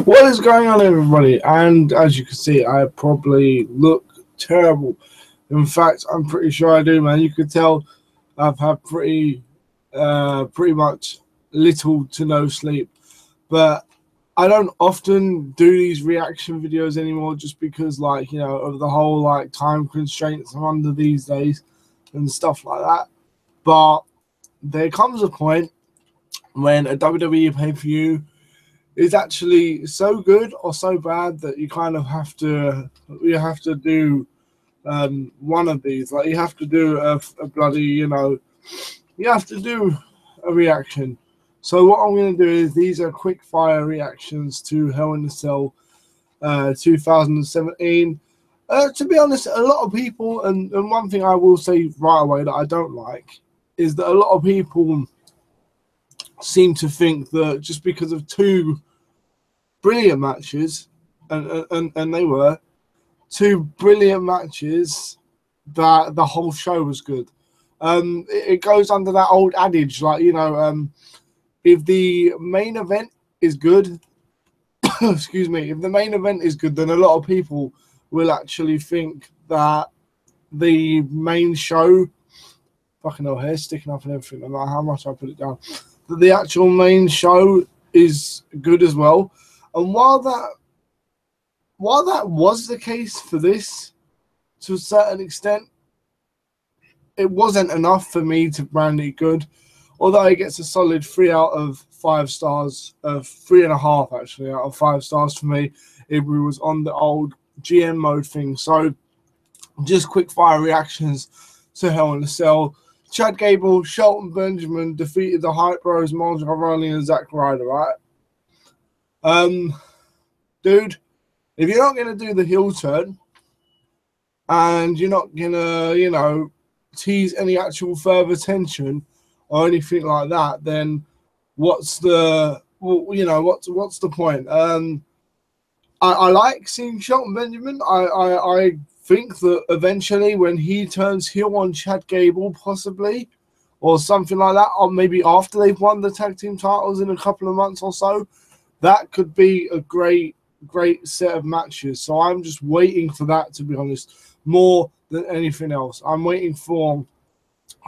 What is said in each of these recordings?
What is going on, everybody? And as you can see, I probably look terrible. In fact, I'm pretty sure I do, man. You could tell I've had pretty much little to no sleep. But I don't often do these reaction videos anymore, just because, like, you know, of the whole like time constraints I'm under these days and stuff like that. But there comes a point when a WWE pay-per-view is actually so good or so bad that you kind of have to do one of these. Like, you have to do a bloody, you have to do a reaction. So what I'm going to do is, these are quick fire reactions to Hell in a Cell 2017. To be honest, a lot of people, and one thing I will say right away that I don't like, is that a lot of people seem to think that just because of two brilliant matches, and they were two brilliant matches, that the whole show was good. It goes under that old adage, like, if the main event is good, excuse me, if the main event is good, then a lot of people will actually think that the main show, fucking hell, hair sticking up and everything, no matter how much I put it down, that the actual main show is good as well. And while that was the case for this, to a certain extent, it wasn't enough for me to brand it good. Although it gets a solid 3 out of 5 stars, 3.5 actually out of 5 stars for me if we was on the old GM mode thing. So just quick fire reactions to Hell in a Cell. Chad Gable, Shelton Benjamin defeated the Hype Bros, Mojo Rawley and Zack Ryder, right? Dude, if you're not going to do the heel turn and you're not going to, tease any actual further tension or anything like that, then what's the, what's the point? I like seeing Shelton Benjamin. I think that eventually when he turns heel on Chad Gable, possibly, or something like that, or maybe after they've won the tag team titles in a couple of months or so, that could be a great set of matches. So I'm just waiting for that, to be honest, more than anything else. I'm waiting for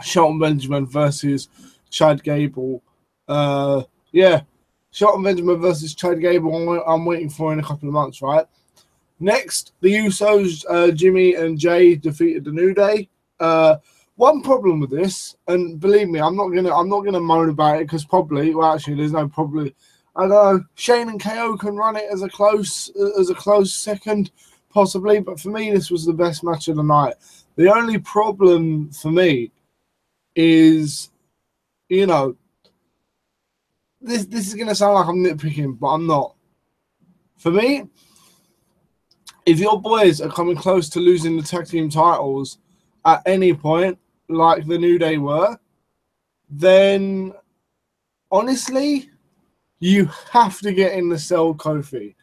Shelton Benjamin versus Chad Gable. Shelton Benjamin versus Chad Gable, I'm waiting for in a couple of months, right? Next, the Usos, Jimmy and Jay defeated the New Day. One problem with this, and believe me, I'm not gonna moan about it, because probably, well, actually, there's no probably. I don't know, Shane and KO can run it as a close second, possibly, but for me, this was the best match of the night. The only problem for me is, this is going to sound like I'm nitpicking, but I'm not. For me, if your boys are coming close to losing the tag team titles at any point, like the New Day were, then honestly, you have to get in the cell, Kofi.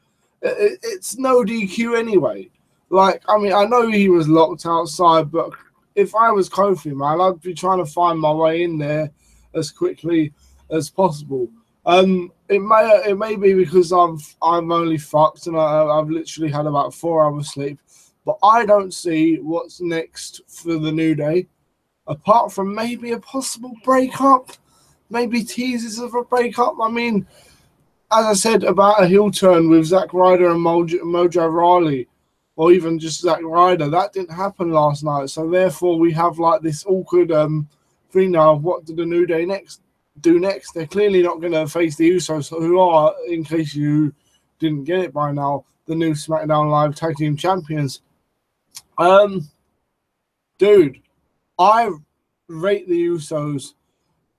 It's no DQ anyway. Like, I mean, I know he was locked outside, but if I was Kofi, man, I'd be trying to find my way in there as quickly as possible. It may be because I'm only fucked and I've literally had about 4 hours sleep, but I don't see what's next for the New Day, apart from maybe a possible breakup, maybe teases of a breakup. I mean, as I said about a heel turn with Zack Ryder and Mojo Rawley, or even just Zack Ryder, that didn't happen last night. So therefore, we have like this awkward thing now of what do the New Day do next. They're clearly not going to face the Usos, who are, in case you didn't get it by now, the new SmackDown Live Tag Team Champions. Dude, I rate the Usos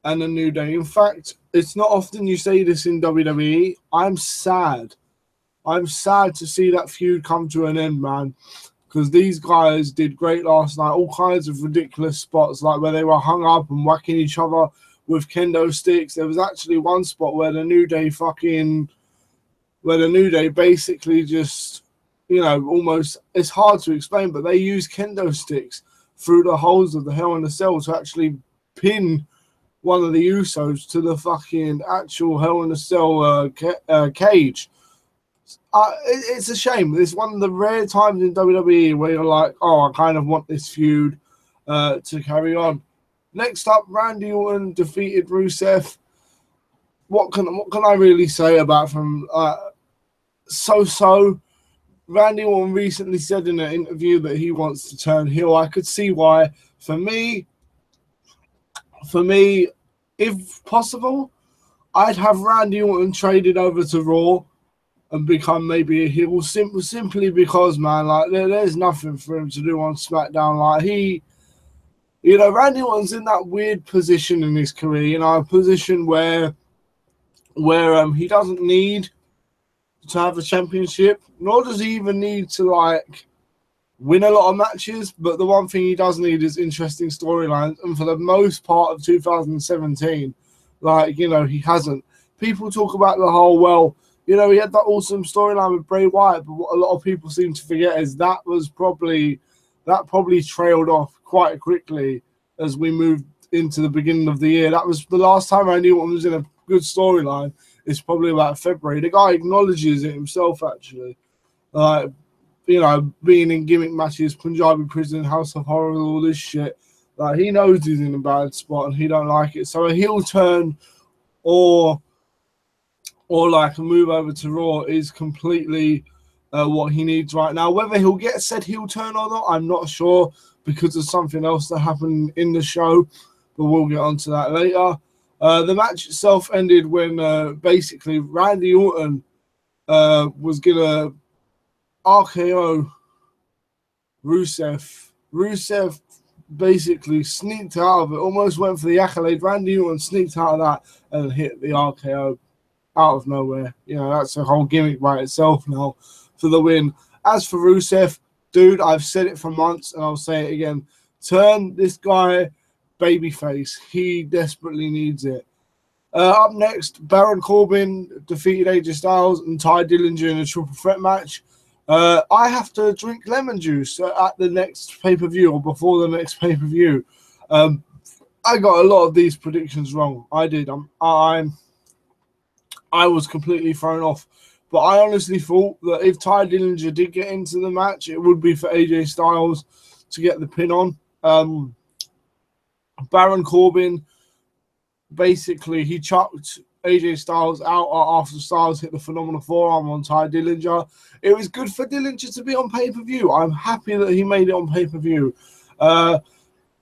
and the New Day. In fact, it's not often you say this in WWE. I'm sad to see that feud come to an end, man, because these guys did great last night. All kinds of ridiculous spots, like where they were hung up and whacking each other with kendo sticks. There was actually one spot where the New Day basically just, almost, it's hard to explain, but they used kendo sticks through the holes of the Hell in a Cell to actually pin one of the Usos to the fucking actual Hell in a Cell cage. It's a shame. It's one of the rare times in WWE where you're like, oh, I kind of want this feud to carry on. Next up, Randy Orton defeated Rusev. What can I really say about from so? Randy Orton recently said in an interview that he wants to turn heel. I could see why. For me, if possible, I'd have Randy Orton traded over to Raw and become maybe a heel simply because, man, like there's nothing for him to do on SmackDown. Like Randy Orton's in that weird position in his career, a position where he doesn't need to have a championship, nor does he even need to like win a lot of matches. But the one thing he does need is interesting storylines, and for the most part of 2017, he hasn't. People talk about the whole, well, he had that awesome storyline with Bray Wyatt, but what a lot of people seem to forget is that probably trailed off quite quickly as we moved into the beginning of the year. That was the last time I knew one was in a good storyline. It's probably about February. The guy acknowledges it himself, actually. Being in gimmick matches, Punjabi Prison, House of Horrors, all this shit. Like, he knows he's in a bad spot and he don't like it. So a heel turn or like a move over to Raw is completely what he needs right now. Whether he'll get said heel turn or not, I'm not sure because of something else that happened in the show, but we'll get onto that later. The match itself ended when basically Randy Orton was going to RKO Rusev. Rusev basically sneaked out of it, almost went for the accolade. Randy Orton sneaked out of that and hit the RKO out of nowhere. That's a whole gimmick by itself now for the win. As for Rusev, dude, I've said it for months and I'll say it again. Turn this guy babyface. He desperately needs it. Up next, Baron Corbin defeated AJ Styles and Ty Dillinger in a triple threat match. I have to drink lemon juice at the next pay-per-view or before the next pay-per-view. I got a lot of these predictions wrong. I did. I was completely thrown off. But I honestly thought that if Ty Dillinger did get into the match, it would be for AJ Styles to get the pin on. Baron Corbin, basically, he chucked AJ Styles out after Styles hit the phenomenal forearm on Ty Dillinger. It was good for Dillinger to be on pay-per-view. I'm happy that he made it on pay-per-view.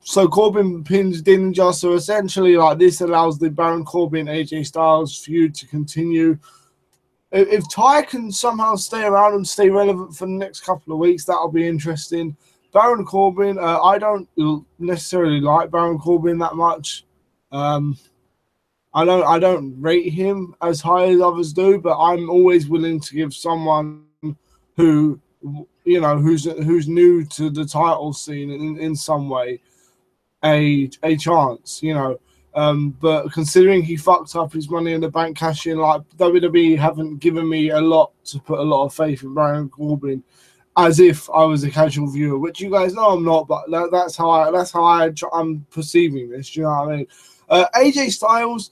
So Corbin pins Dillinger. So essentially, this allows the Baron Corbin AJ Styles feud to continue. If Ty can somehow stay around and stay relevant for the next couple of weeks, that'll be interesting. Baron Corbin, I don't necessarily like Baron Corbin that much. I don't rate him as high as others do, but I'm always willing to give someone who who's new to the title scene in some way a chance, but considering he fucked up his Money in the Bank cash in, WWE haven't given me a lot to put a lot of faith in Baron Corbin, as if I was a casual viewer, which you guys know I'm not, but that's how I'm perceiving this. Do you know what I mean? AJ Styles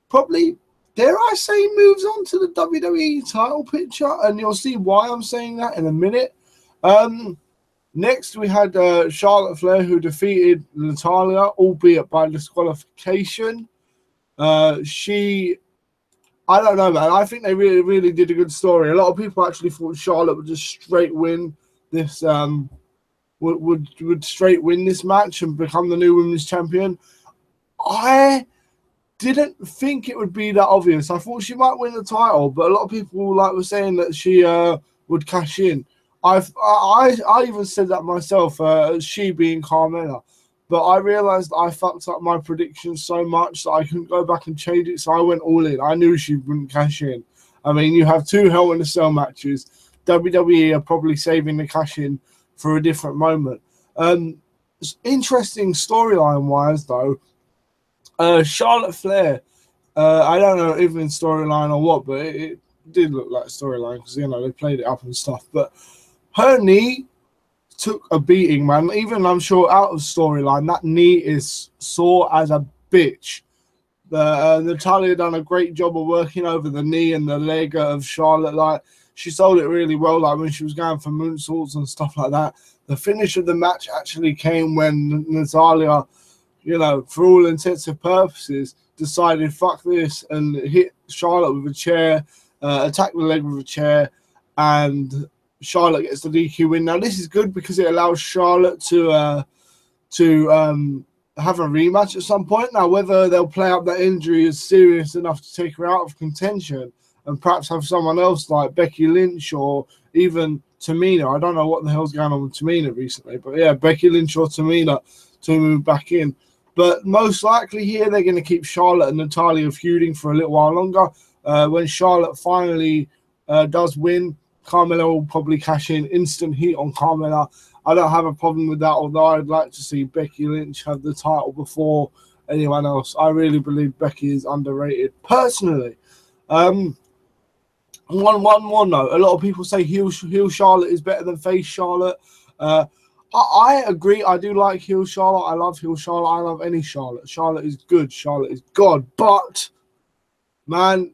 probably, dare I say, moves on to the WWE title picture, and you'll see why I'm saying that in a minute. Next, we had Charlotte Flair, who defeated Natalya, albeit by disqualification. I don't know, man. I think they really, really did a good story. A lot of people actually thought Charlotte would just straight win this, would straight win this match and become the new women's champion. I didn't think it would be that obvious. I thought she might win the title, but a lot of people were saying that she would cash in. I even said that myself, she being Carmella, but I realized I fucked up my prediction so much that I couldn't go back and change it, so I went all in. I knew she wouldn't cash in. I mean, you have 2 Hell in a Cell matches. WWE are probably saving the cash in for a different moment. Interesting storyline-wise, though, Charlotte Flair, I don't know if in storyline or what, but it did look like storyline because, they played it up and stuff, but her knee took a beating, man. Even, I'm sure, out of storyline, that knee is sore as a bitch. Natalya done a great job of working over the knee and the leg of Charlotte. she sold it really well, like when she was going for moonsaults and stuff like that. The finish of the match actually came when Natalya, you know, for all intents and purposes, decided fuck this and hit Charlotte with a chair, attacked the leg with a chair, and Charlotte gets the DQ win. Now this is good because it allows Charlotte to have a rematch at some point. Now whether they'll play up that injury is serious enough to take her out of contention and perhaps have someone else like Becky Lynch or even Tamina. I don't know what the hell's going on with Tamina recently, but yeah, Becky Lynch or Tamina to move back in. But most likely here they're going to keep Charlotte and Natalya feuding for a little while longer. When Charlotte finally does win, Carmella will probably cash in. Instant heat on Carmella. I don't have a problem with that, although I'd like to see Becky Lynch have the title before anyone else. I really believe Becky is underrated, personally. One more note. A lot of people say heel Charlotte is better than face Charlotte. I agree. I do like heel Charlotte. I love heel Charlotte. I love any Charlotte. Charlotte is good. Charlotte is God. But, man,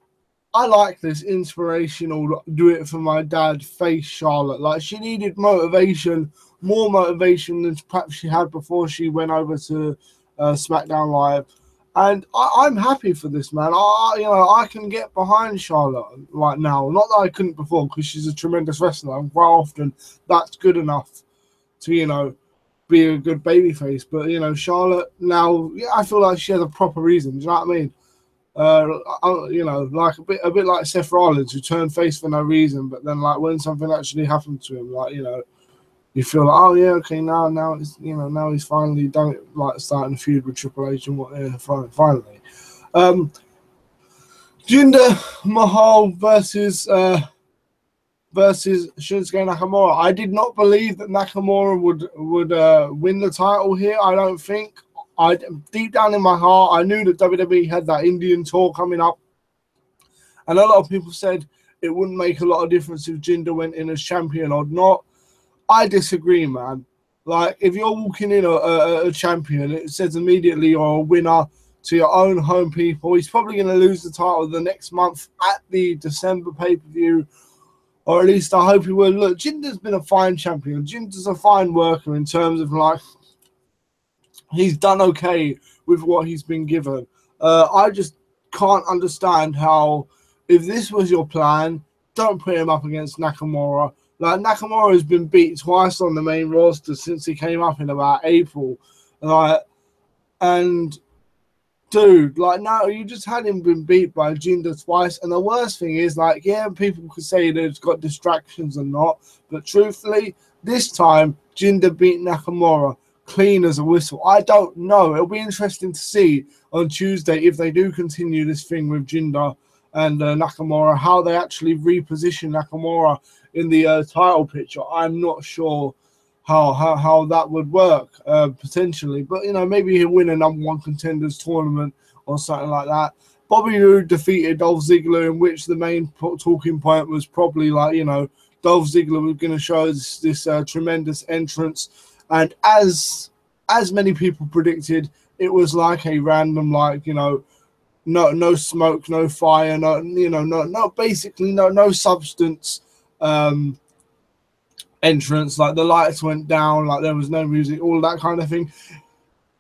I like this inspirational do it for my dad face Charlotte. Like, she needed motivation, more motivation than perhaps she had before she went over to SmackDown Live. And I'm happy for this, man. I can get behind Charlotte right now. Not that I couldn't before, because she's a tremendous wrestler. And quite often, that's good enough to, you know, be a good babyface. But, you know, Charlotte now, yeah, I feel like she has a proper reason. Do you know what I mean? You know, like a bit like Seth Rollins, who turned face for no reason, but then like when something actually happened to him, like, you know, you feel like, oh yeah, okay, now it's, you know, now he's finally done it, like starting a feud with Triple H and what, finally. Jinder Mahal versus Shinsuke Nakamura. I did not believe that Nakamura would win the title here. I don't think. Deep down in my heart, I knew that WWE had that Indian tour coming up, and a lot of people said it wouldn't make a lot of difference if Jinder went in as champion or not. I disagree, man. Like, if you're walking in a champion, it says immediately you're a winner to your own home people. He's probably going to lose the title the next month at the December pay-per-view, or at least I hope he will. Look, Jinder's been a fine champion. Jinder's a fine worker in terms of, like, he's done okay with what he's been given. I just can't understand how, if this was your plan, don't put him up against Nakamura. Like, Nakamura has been beat twice on the main roster since he came up in about April. Like, and, dude, like, now you just had him been beat by Jinder twice. And the worst thing is, like, yeah, people could say they've got distractions and not. But truthfully, this time, Jinder beat Nakamura clean as a whistle. I don't know. It'll be interesting to see on Tuesday if they do continue this thing with Jinder and Nakamura, how they actually reposition Nakamura in the title picture. I'm not sure how that would work potentially, but you know, maybe he'll win a #1 contenders tournament or something like that. Bobby Roode defeated Dolph Ziggler, in which the main talking point was probably like, you know, Dolph Ziggler was going to show this tremendous entrance, and as many people predicted, it was like a random, like, you know, no smoke, no fire, basically no substance entrance. Like, the lights went down, like there was no music, all that kind of thing.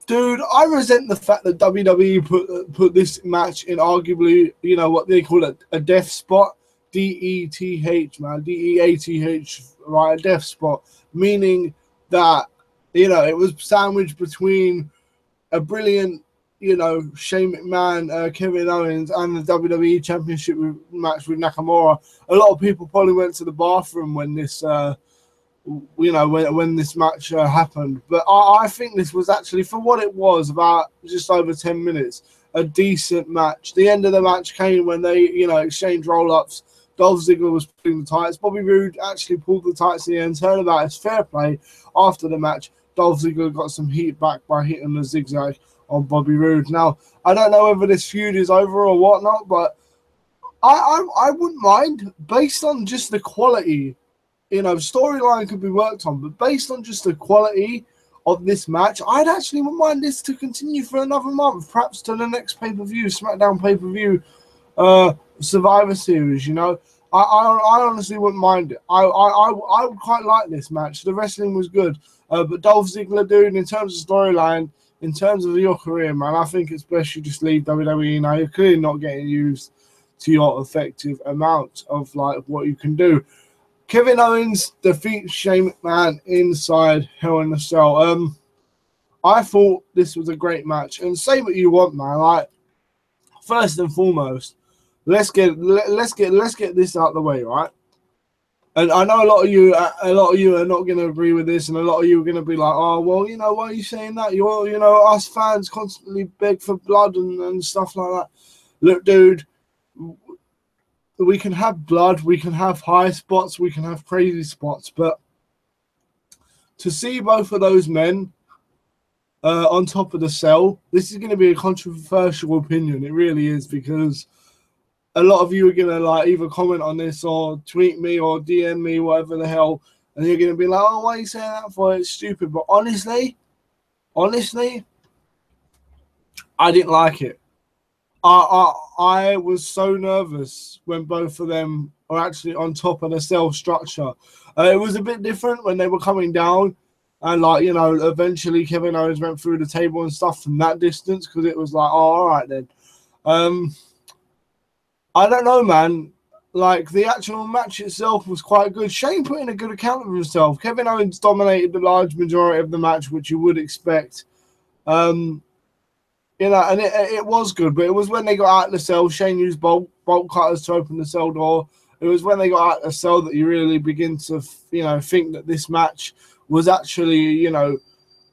Dude, I resent the fact that WWE put this match in arguably, you know, what they call it, a death spot. DETH, man, DEATH, right? A death spot, meaning that, you know, it was sandwiched between a brilliant, you know, Shane McMahon, Kevin Owens, and the WWE Championship match with Nakamura. A lot of people probably went to the bathroom when this, you know, when this match happened. But I think this was actually, for what it was, about just over 10 minutes, a decent match. The end of the match came when they, you know, exchanged roll-ups. Dolph Ziggler was pulling the tights. Bobby Roode actually pulled the tights in the end. Turnabout is fair play. After the match, Dolph Ziggler got some heat back by hitting the zigzag on Bobby Roode. Now, I don't know whether this feud is over or whatnot, but I wouldn't mind, based on just the quality. You know, storyline could be worked on, but based on just the quality of this match, I'd actually wouldn't mind this to continue for another month, perhaps to the next pay-per-view, SmackDown pay-per-view, Survivor Series, you know. I honestly wouldn't mind it. I would quite like this match. The wrestling was good. But Dolph Ziggler, dude, in terms of storyline, in terms of your career, man, I think it's best you just leave WWE now. You're clearly not getting used to your effective amount of like what you can do. Kevin Owens defeats Shane McMahon inside Hell in a Cell. I thought this was a great match, and say what you want, man. Like, first and foremost, let's get this out of the way, right? And I know a lot of you are not going to agree with this, and a lot of you are going to be like, "Oh, well, you know, why are you saying that? Us fans constantly beg for blood and stuff like that." Look, dude, we can have blood, we can have high spots, we can have crazy spots, but to see both of those men on top of the cell, this is going to be a controversial opinion. It really is, because a lot of you are going to like either comment on this or tweet me or DM me, whatever the hell, and you're going to be like, "Oh, why are you saying that for? It's stupid." But honestly, I didn't like it. I was so nervous when both of them are actually on top of the cell structure. It was a bit different when they were coming down, and like, you know, eventually Kevin Owens went through the table and stuff from that distance, because it was like, oh, all right then. I don't know, man. Like, the actual match itself was quite good. Shane put in a good account of himself. Kevin Owens dominated the large majority of the match, which you would expect. You know, and it was good, but it was when they got out of the cell, Shane used bolt cutters to open the cell door. It was when they got out of the cell that you really begin to, you know, think that this match was actually, you know,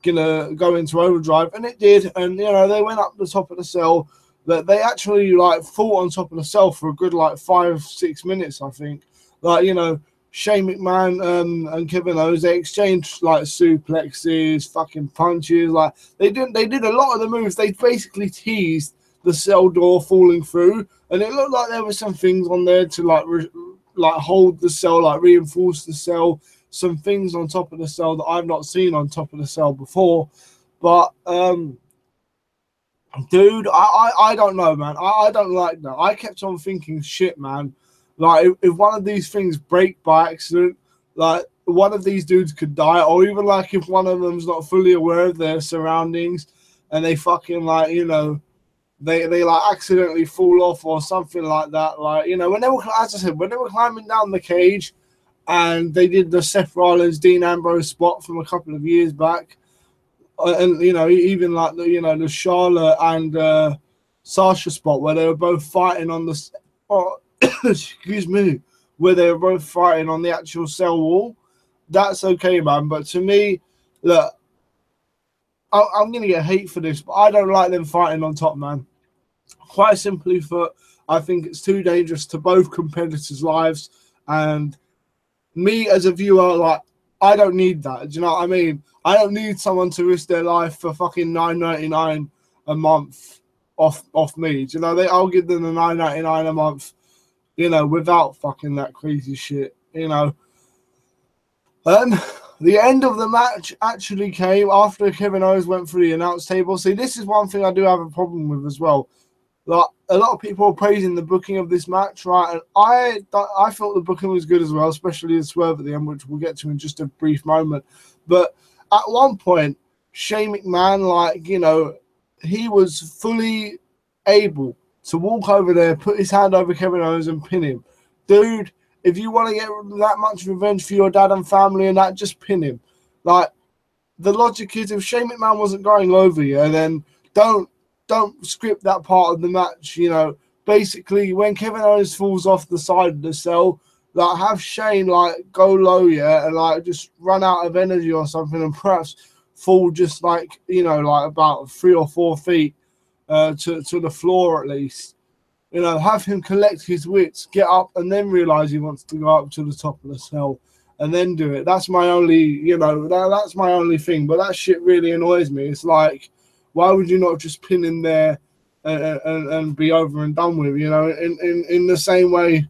gonna go into overdrive, and it did. And, you know, they went up the top of the cell. That they actually like fought on top of the cell for a good like 5-6 minutes, I think. Like, you know, Shane McMahon and Kevin Owens, they exchanged like suplexes, fucking punches. Like, they did a lot of the moves. They basically teased the cell door falling through, and it looked like there were some things on there to like hold the cell, like reinforce the cell. Some things on top of the cell that I've not seen on top of the cell before, but dude, I don't know, man. I don't like that. I kept on thinking, shit, man. Like, if one of these things break by accident, like, one of these dudes could die. Or even, like, if one of them's not fully aware of their surroundings and they fucking, like, you know, they like, accidentally fall off or something like that. Like, you know, when they were, as I said, when they were climbing down the cage and they did the Seth Rollins, Dean Ambrose spot from a couple of years back, and, you know, even like the, you know, the Charlotte and Sasha spot where they were both fighting on the, excuse me, where they were both fighting on the actual cell wall. That's okay, man. But to me, look, I'm gonna get hate for this, but I don't like them fighting on top, man. Quite simply, for I think it's too dangerous to both competitors' lives, and me as a viewer, like, I don't need that. Do you know what I mean? I don't need someone to risk their life for fucking $9.99 a month off me. Do you know, I'll give them the $9.99 a month, you know, without fucking that crazy shit, you know. The end of the match actually came after Kevin Owens went through the announce table. See, this is one thing I do have a problem with as well. Like, a lot of people are praising the booking of this match, right? And I thought the booking was good as well, especially the swerve at the end, which we'll get to in just a brief moment. But at one point, Shane McMahon, like, you know, he was fully able to walk over there, put his hand over Kevin Owens and pin him. Dude, if you want to get that much revenge for your dad and family and that, just pin him. Like, the logic is, if Shane McMahon wasn't going over you, then don't script that part of the match, you know. Basically, when Kevin Owens falls off the side of the cell, like, have Shane, like, go low, yeah, and, like, just run out of energy or something and perhaps fall just, like, you know, like about 3 or 4 feet to the floor at least. You know, have him collect his wits, get up, and then realize he wants to go up to the top of the cell and then do it. That's my only, you know, that's my only thing. But that shit really annoys me. It's like, why would you not just pin in there and be over and done with? You know, in the same way,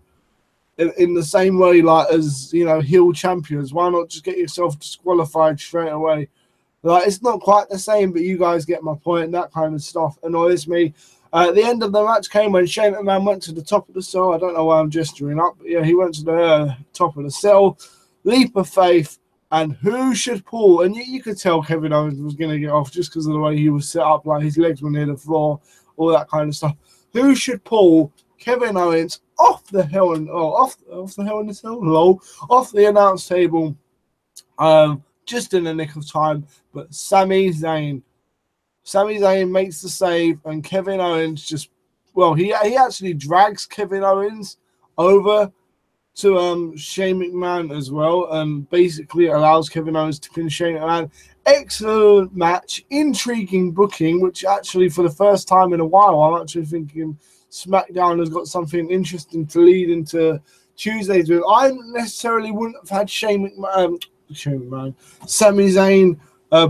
like, as, you know, heel champions, why not just get yourself disqualified straight away? Like, it's not quite the same, but you guys get my point. That kind of stuff annoys me. At the end of the match came when Shane McMahon went to the top of the cell. I don't know why I'm gesturing up, but yeah, he went to the top of the cell. Leap of faith, and who should pull? And you could tell Kevin Owens was going to get off just because of the way he was set up, like his legs were near the floor, all that kind of stuff. Who should pull Kevin Owens off the Hell in the Cell? Lol, off the announce table, just in the nick of time. But Sami Zayn makes the save, and Kevin Owens he actually drags Kevin Owens over to Shane McMahon as well, and basically allows Kevin Owens to pin Shane McMahon. Excellent match, intriguing booking, which actually for the first time in a while, I'm actually thinking SmackDown has got something interesting to lead into Tuesdays with. I necessarily wouldn't have had Sami Zayn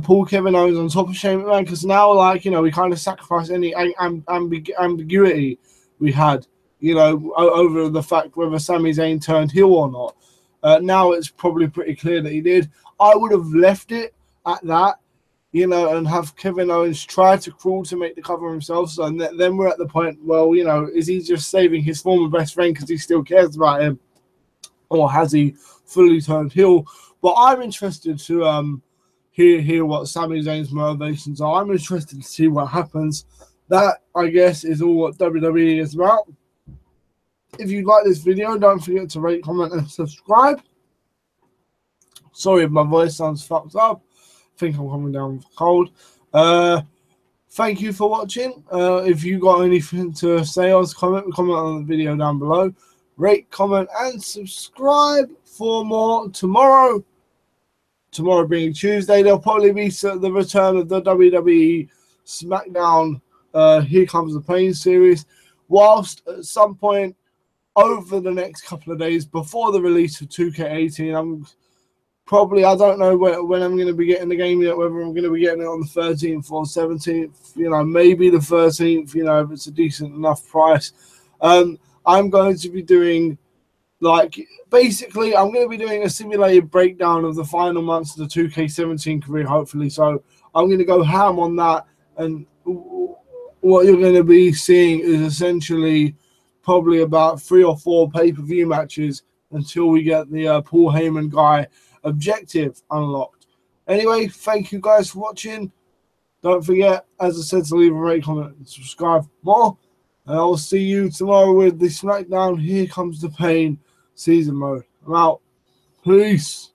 pull Kevin Owens on top of Shane McMahon, because now, like, you know, we kind of sacrifice any ambiguity we had, you know, over the fact whether Sami Zayn turned heel or not. Now it's probably pretty clear that he did. I would have left it at that, you know, and have Kevin Owens try to crawl to make the cover himself. So then we're at the point, well, you know, is he just saving his former best friend because he still cares about him, or has he fully turned heel? But I'm interested to hear what Sami Zayn's motivations are. I'm interested to see what happens. That, I guess, is all what WWE is about. If you like this video, don't forget to rate, comment, and subscribe. Sorry if my voice sounds fucked up. I think I'm coming down with a cold. Thank you for watching. If you got anything to say or comment on the video down below. Rate, comment, and subscribe for more tomorrow. Tomorrow being Tuesday, there'll probably be the return of the WWE SmackDown Here Comes the Pain series, whilst at some point over the next couple of days before the release of 2K18, I don't know when I'm going to be getting the game yet, whether I'm going to be getting it on the 13th or 17th, you know, maybe the 13th, you know, if it's a decent enough price. I'm going to be doing, like, basically, I'm going to be doing a simulated breakdown of the final months of the 2K17 career, hopefully. So I'm going to go ham on that, and what you're going to be seeing is essentially probably about 3 or 4 pay-per-view matches until we get the Paul Heyman guy objective unlocked. Anyway, thank you guys for watching. Don't forget, as I said, to leave a rate, comment, and subscribe for more. And I will see you tomorrow with the SmackDown Here Comes the Pain season mode. I'm out. Peace.